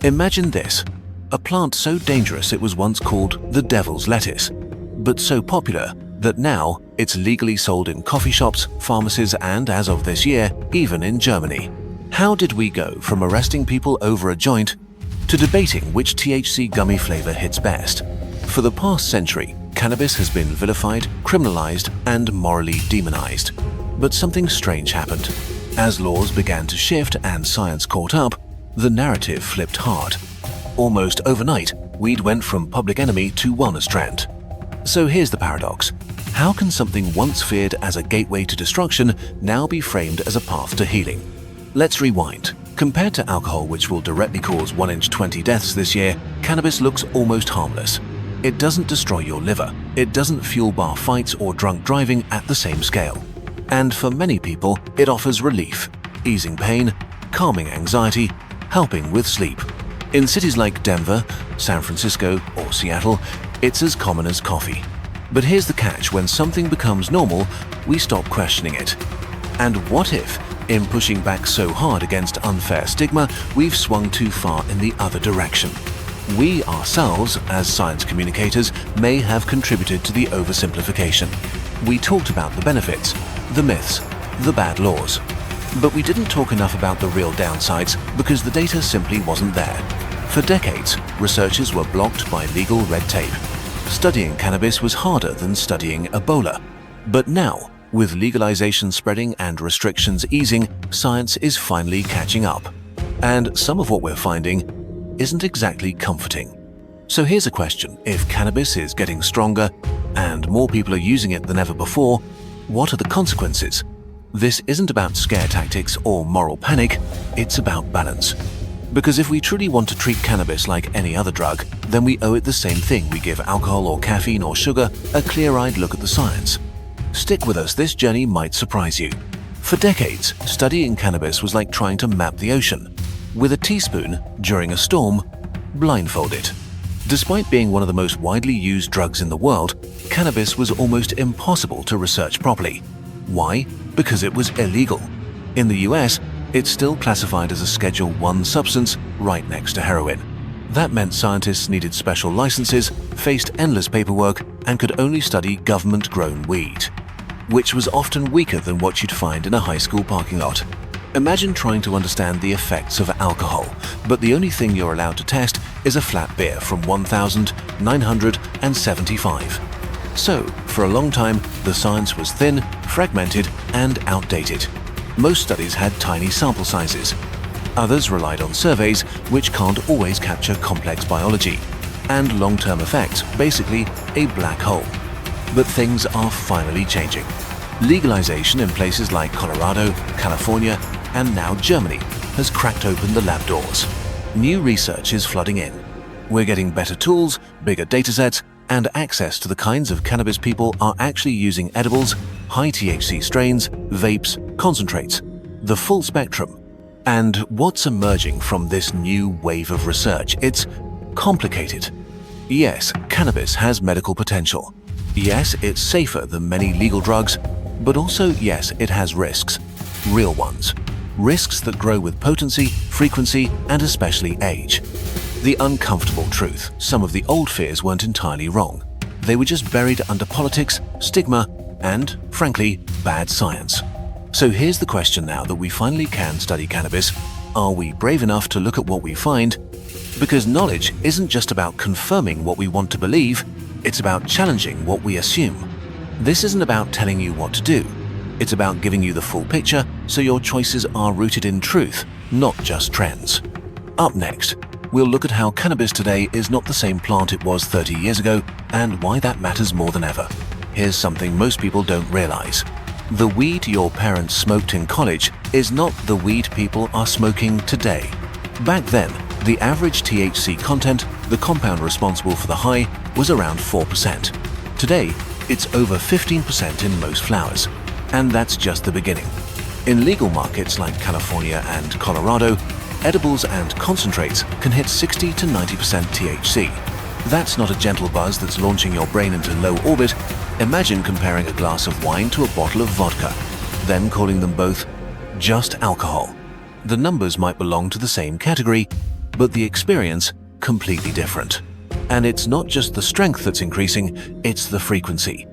Imagine this, a plant so dangerous it was once called the devil's lettuce, but so popular that now it's legally sold in coffee shops, pharmacies, and as of this year, even in Germany. How did we go from arresting people over a joint to debating which THC gummy flavor hits best? For the past century, cannabis has been vilified, criminalized, and morally demonized. But something strange happened. As laws began to shift and science caught up, the narrative flipped hard. Almost overnight, weed went from public enemy to wellness trend. So here's the paradox. How can something once feared as a gateway to destruction now be framed as a path to healing? Let's rewind. Compared to alcohol, which will directly cause 1 in 20 deaths this year, cannabis looks almost harmless. It doesn't destroy your liver. It doesn't fuel bar fights or drunk driving at the same scale. And for many people, it offers relief, easing pain, calming anxiety, helping with sleep. In cities like Denver, San Francisco, or Seattle, it's as common as coffee. But here's the catch: when something becomes normal, we stop questioning it. And what if, in pushing back so hard against unfair stigma, we've swung too far in the other direction? We ourselves, as science communicators, may have contributed to the oversimplification. We talked about the benefits, the myths, the bad laws. But we didn't talk enough about the real downsides because the data simply wasn't there. For decades, researchers were blocked by legal red tape. Studying cannabis was harder than studying Ebola. But now, with legalization spreading and restrictions easing, science is finally catching up. And some of what we're finding isn't exactly comforting. So here's a question: if cannabis is getting stronger and more people are using it than ever before, what are the consequences? This isn't about scare tactics or moral panic, it's about balance. Because if we truly want to treat cannabis like any other drug, then we owe it the same thing we give alcohol or caffeine or sugar: a clear-eyed look at the science. Stick with us, this journey might surprise you. For decades, studying cannabis was like trying to map the ocean. With a teaspoon, during a storm, blindfolded. Despite being one of the most widely used drugs in the world, cannabis was almost impossible to research properly. Why? Because it was illegal. In the US, it's still classified as a Schedule I substance right next to heroin. That meant scientists needed special licenses, faced endless paperwork, and could only study government-grown weed, which was often weaker than what you'd find in a high school parking lot. Imagine trying to understand the effects of alcohol, but the only thing you're allowed to test is a flat beer from 1975. So, for a long time, the science was thin, fragmented, and outdated. Most studies had tiny sample sizes. Others relied on surveys, which can't always capture complex biology, and long-term effects, basically a black hole. But things are finally changing. Legalization in places like Colorado, California, and now Germany has cracked open the lab doors. New research is flooding in. We're getting better tools, bigger datasets, and access to the kinds of cannabis people are actually using: edibles, high THC strains, vapes, concentrates, the full spectrum. And what's emerging from this new wave of research? It's complicated. Yes, cannabis has medical potential. Yes, it's safer than many legal drugs, but also, yes, it has risks. Real ones. Risks that grow with potency, frequency, and especially age. The uncomfortable truth: some of the old fears weren't entirely wrong. They were just buried under politics, stigma, and, frankly, bad science. So here's the question now that we finally can study cannabis: are we brave enough to look at what we find? Because knowledge isn't just about confirming what we want to believe, it's about challenging what we assume. This isn't about telling you what to do. It's about giving you the full picture so your choices are rooted in truth, not just trends. Up next, we'll look at how cannabis today is not the same plant it was 30 years ago and why that matters more than ever. Here's something most people don't realize. The weed your parents smoked in college is not the weed people are smoking today. Back then, the average THC content, the compound responsible for the high, was around 4%. Today, it's over 15% in most flowers. And that's just the beginning. In legal markets like California and Colorado, edibles and concentrates can hit 60 to 90% THC. That's not a gentle buzz that's launching your brain into low orbit. Imagine comparing a glass of wine to a bottle of vodka, then calling them both just alcohol. The numbers might belong to the same category, but the experience completely different. And it's not just the strength that's increasing, it's the frequency.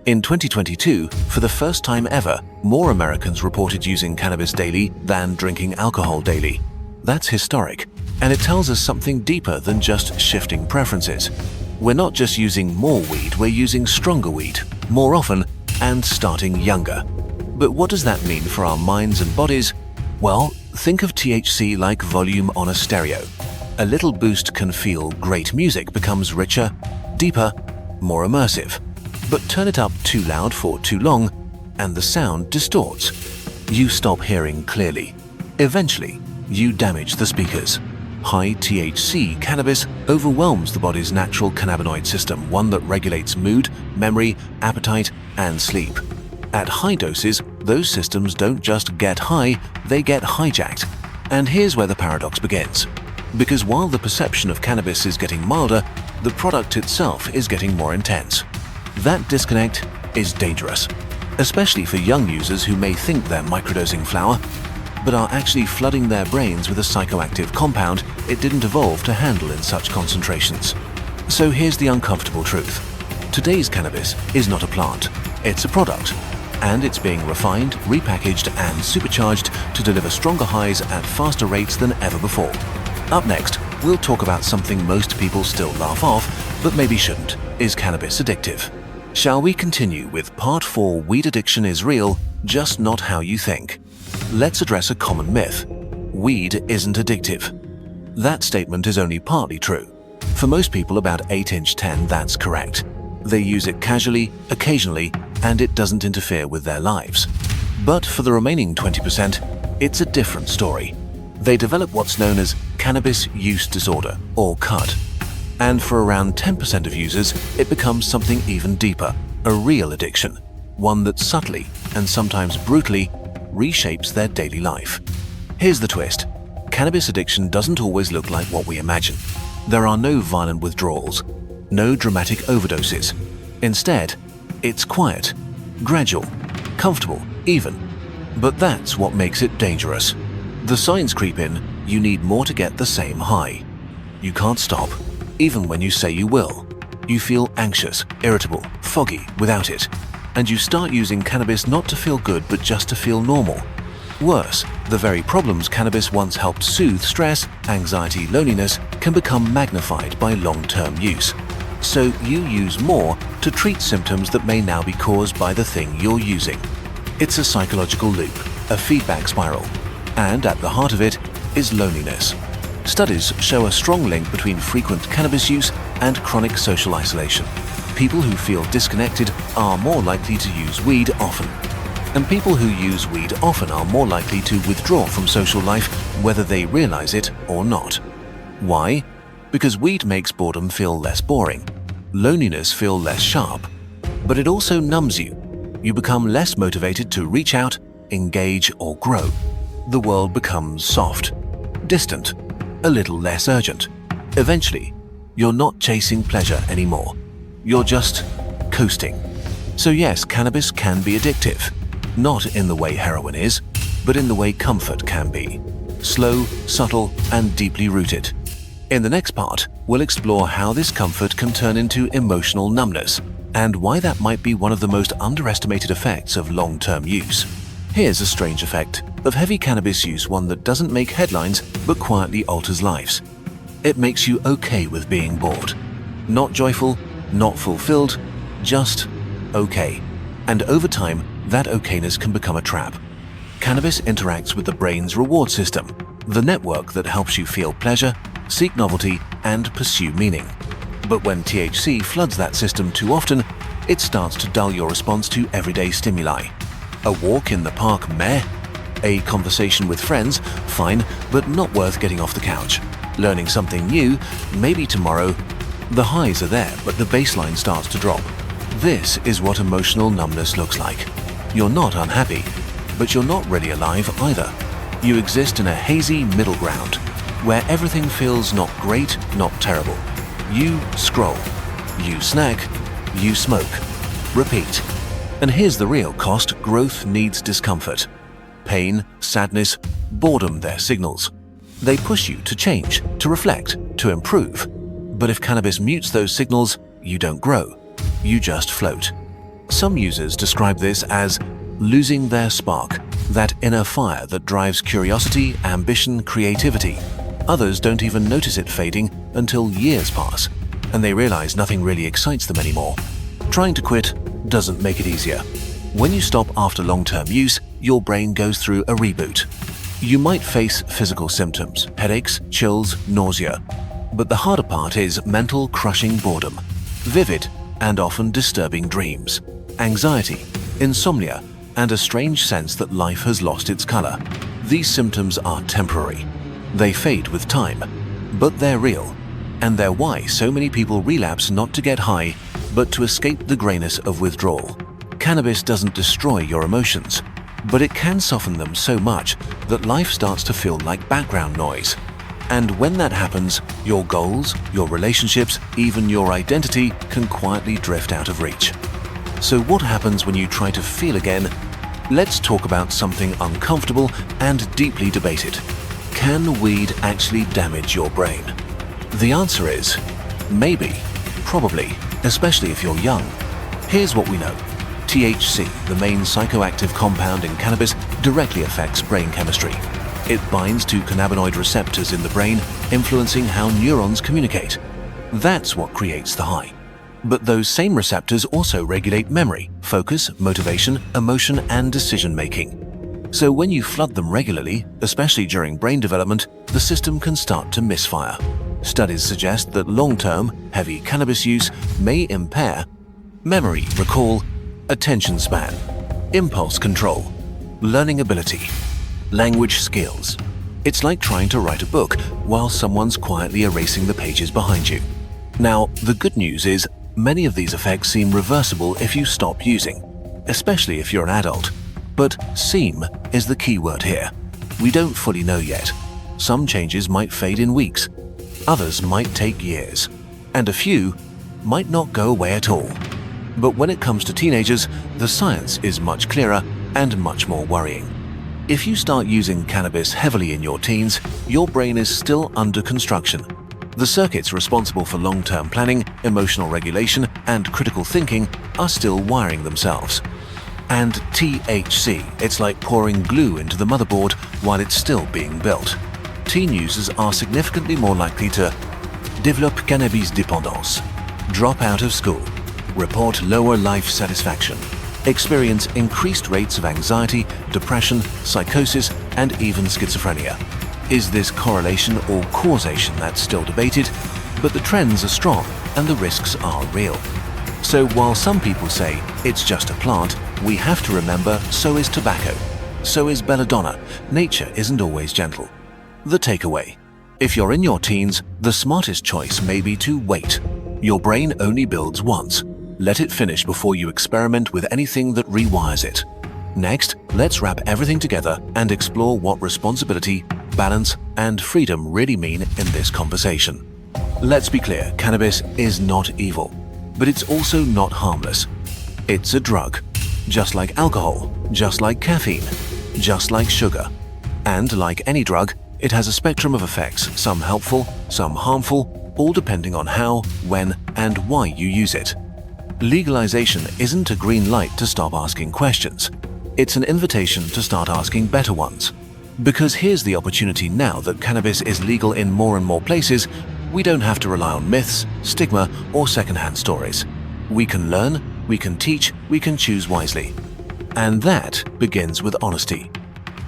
In 2022, for the first time ever, more Americans reported using cannabis daily than drinking alcohol daily. That's historic, and it tells us something deeper than just shifting preferences. We're not just using more weed, we're using stronger weed, more often, and starting younger. But what does that mean for our minds and bodies? Well, think of THC like volume on a stereo. A little boost can feel great. Music becomes richer, deeper, more immersive. But turn it up too loud for too long, and the sound distorts. You stop hearing clearly. Eventually, you damage the speakers. High THC cannabis overwhelms the body's natural cannabinoid system, one that regulates mood, memory, appetite, and sleep. At high doses, those systems don't just get high, they get hijacked. And here's where the paradox begins. Because while the perception of cannabis is getting milder, the product itself is getting more intense. That disconnect is dangerous, especially for young users who may think they're microdosing flower, but are actually flooding their brains with a psychoactive compound it didn't evolve to handle in such concentrations. So here's the uncomfortable truth. Today's cannabis is not a plant, it's a product. And it's being refined, repackaged, and supercharged to deliver stronger highs at faster rates than ever before. Up next, we'll talk about something most people still laugh off, but maybe shouldn't. Is cannabis addictive? Shall we continue with Part 4, Weed Addiction is Real, Just Not How You Think? Let's address a common myth. Weed isn't addictive. That statement is only partly true. For most people about 8-10, that's correct. They use it casually, occasionally, and it doesn't interfere with their lives. But for the remaining 20%, it's a different story. They develop what's known as cannabis use disorder, or CUD. And for around 10% of users, it becomes something even deeper, a real addiction, one that subtly, and sometimes brutally, reshapes their daily life. Here's the twist. Cannabis addiction doesn't always look like what we imagine. There are no violent withdrawals, no dramatic overdoses. Instead, it's quiet, gradual, comfortable, even. But that's what makes it dangerous. The signs creep in, you need more to get the same high. You can't stop, even when you say you will. You feel anxious, irritable, foggy without it. And you start using cannabis not to feel good but just to feel normal. Worse, the very problems cannabis once helped soothe stress, anxiety, loneliness can become magnified by long-term use. So you use more to treat symptoms that may now be caused by the thing you're using. It's a psychological loop, a feedback spiral, and at the heart of it is loneliness. Studies show a strong link between frequent cannabis use and chronic social isolation. People who feel disconnected are more likely to use weed often. And people who use weed often are more likely to withdraw from social life whether they realize it or not. Why? Because weed makes boredom feel less boring, loneliness feel less sharp, but it also numbs you. You become less motivated to reach out, engage, or grow. The world becomes soft, distant, a little less urgent. Eventually, you're not chasing pleasure anymore. You're just coasting. So yes, cannabis can be addictive. Not in the way heroin is, but in the way comfort can be. Slow, subtle, and deeply rooted. In the next part, we'll explore how this comfort can turn into emotional numbness, and why that might be one of the most underestimated effects of long-term use. Here's a strange effect of heavy cannabis use, one that doesn't make headlines but quietly alters lives. It makes you okay with being bored. Not joyful, not fulfilled, just okay. And over time, that okayness can become a trap. Cannabis interacts with the brain's reward system, the network that helps you feel pleasure, seek novelty, and pursue meaning. But when THC floods that system too often, it starts to dull your response to everyday stimuli. A walk in the park, meh. A conversation with friends, fine, but not worth getting off the couch. Learning something new, maybe tomorrow. The highs are there, but the baseline starts to drop. This is what emotional numbness looks like. You're not unhappy, but you're not really alive either. You exist in a hazy middle ground, where everything feels not great, not terrible. You scroll, you snack, you smoke, repeat. And here's the real cost: growth needs discomfort. Pain, sadness, boredom, they're signals. They push you to change, to reflect, to improve. But if cannabis mutes those signals, you don't grow. You just float. Some users describe this as losing their spark, that inner fire that drives curiosity, ambition, creativity. Others don't even notice it fading until years pass, and they realize nothing really excites them anymore. Trying to quit doesn't make it easier. When you stop after long-term use, your brain goes through a reboot. You might face physical symptoms, headaches, chills, nausea. But the harder part is mental crushing boredom, vivid and often disturbing dreams, anxiety, insomnia, and a strange sense that life has lost its color. These symptoms are temporary. They fade with time, but they're real. And they're why so many people relapse not to get high, but to escape the grayness of withdrawal. Cannabis doesn't destroy your emotions, but it can soften them so much that life starts to feel like background noise. And when that happens, your goals, your relationships, even your identity can quietly drift out of reach. So what happens when you try to feel again? Let's talk about something uncomfortable and deeply debated. Can weed actually damage your brain? The answer is maybe, probably, especially if you're young. Here's what we know. THC, the main psychoactive compound in cannabis, directly affects brain chemistry. It binds to cannabinoid receptors in the brain, influencing how neurons communicate. That's what creates the high. But those same receptors also regulate memory, focus, motivation, emotion, and decision-making. So when you flood them regularly, especially during brain development, the system can start to misfire. Studies suggest that long-term, heavy cannabis use may impair memory, recall, attention span, impulse control, learning ability, language skills. It's like trying to write a book while someone's quietly erasing the pages behind you. Now, the good news is many of these effects seem reversible if you stop using, especially if you're an adult. But seem is the key word here. We don't fully know yet. Some changes might fade in weeks, others might take years, and a few might not go away at all. But when it comes to teenagers, the science is much clearer and much more worrying. If you start using cannabis heavily in your teens, your brain is still under construction. The circuits responsible for long-term planning, emotional regulation, and critical thinking are still wiring themselves. And THC, it's like pouring glue into the motherboard while it's still being built. Teen users are significantly more likely to develop cannabis dépendance, drop out of school, report lower life satisfaction, experience increased rates of anxiety, depression, psychosis, and even schizophrenia. Is this correlation or causation? That's still debated, but the trends are strong and the risks are real. So while some people say it's just a plant, we have to remember so is tobacco, so is belladonna. Nature isn't always gentle. The takeaway: if you're in your teens, the smartest choice may be to wait. Your brain only builds once. Let it finish before you experiment with anything that rewires it. Next, let's wrap everything together and explore what responsibility, balance, and freedom really mean in this conversation. Let's be clear, cannabis is not evil, but it's also not harmless. It's a drug, just like alcohol, just like caffeine, just like sugar. And like any drug, it has a spectrum of effects, some helpful, some harmful, all depending on how, when, and why you use it. Legalization isn't a green light to stop asking questions. It's an invitation to start asking better ones. Because here's the opportunity: now that cannabis is legal in more and more places, we don't have to rely on myths, stigma, or secondhand stories. We can learn, we can teach, we can choose wisely. And that begins with honesty.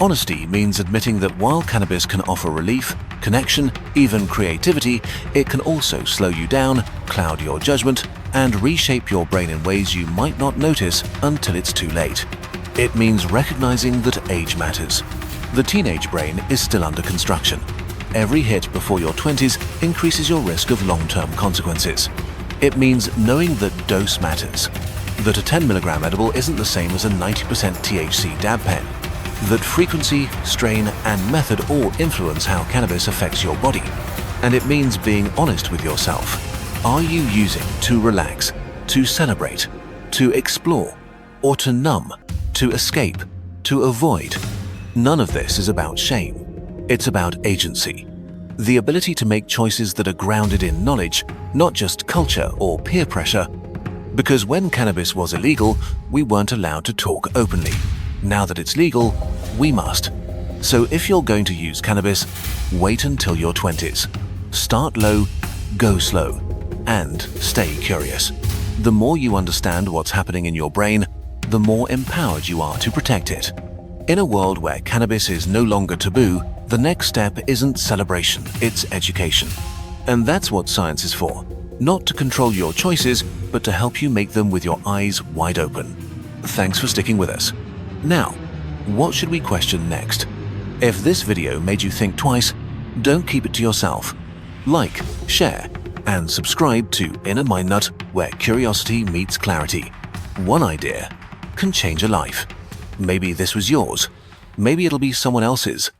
Honesty means admitting that while cannabis can offer relief, connection, even creativity, it can also slow you down, cloud your judgment, and reshape your brain in ways you might not notice until it's too late. It means recognizing that age matters. The teenage brain is still under construction. Every hit before your 20s increases your risk of long-term consequences. It means knowing that dose matters. That a 10 mg edible isn't the same as a 90% THC dab pen. That frequency, strain, and method all influence how cannabis affects your body. And it means being honest with yourself. Are you using to relax, to celebrate, to explore, or to numb, to escape, to avoid? None of this is about shame. It's about agency. The ability to make choices that are grounded in knowledge, not just culture or peer pressure. Because when cannabis was illegal, we weren't allowed to talk openly. Now that it's legal, we must. So if you're going to use cannabis, wait until your 20s. Start low, go slow, and stay curious. The more you understand what's happening in your brain, the more empowered you are to protect it. In a world where cannabis is no longer taboo, the next step isn't celebration, it's education. And that's what science is for. Not to control your choices, but to help you make them with your eyes wide open. Thanks for sticking with us. Now, what should we question next? If this video made you think twice, don't keep it to yourself. Like, share, and subscribe to InAMindnut, where curiosity meets clarity. One idea can change a life. Maybe this was yours. Maybe it'll be someone else's.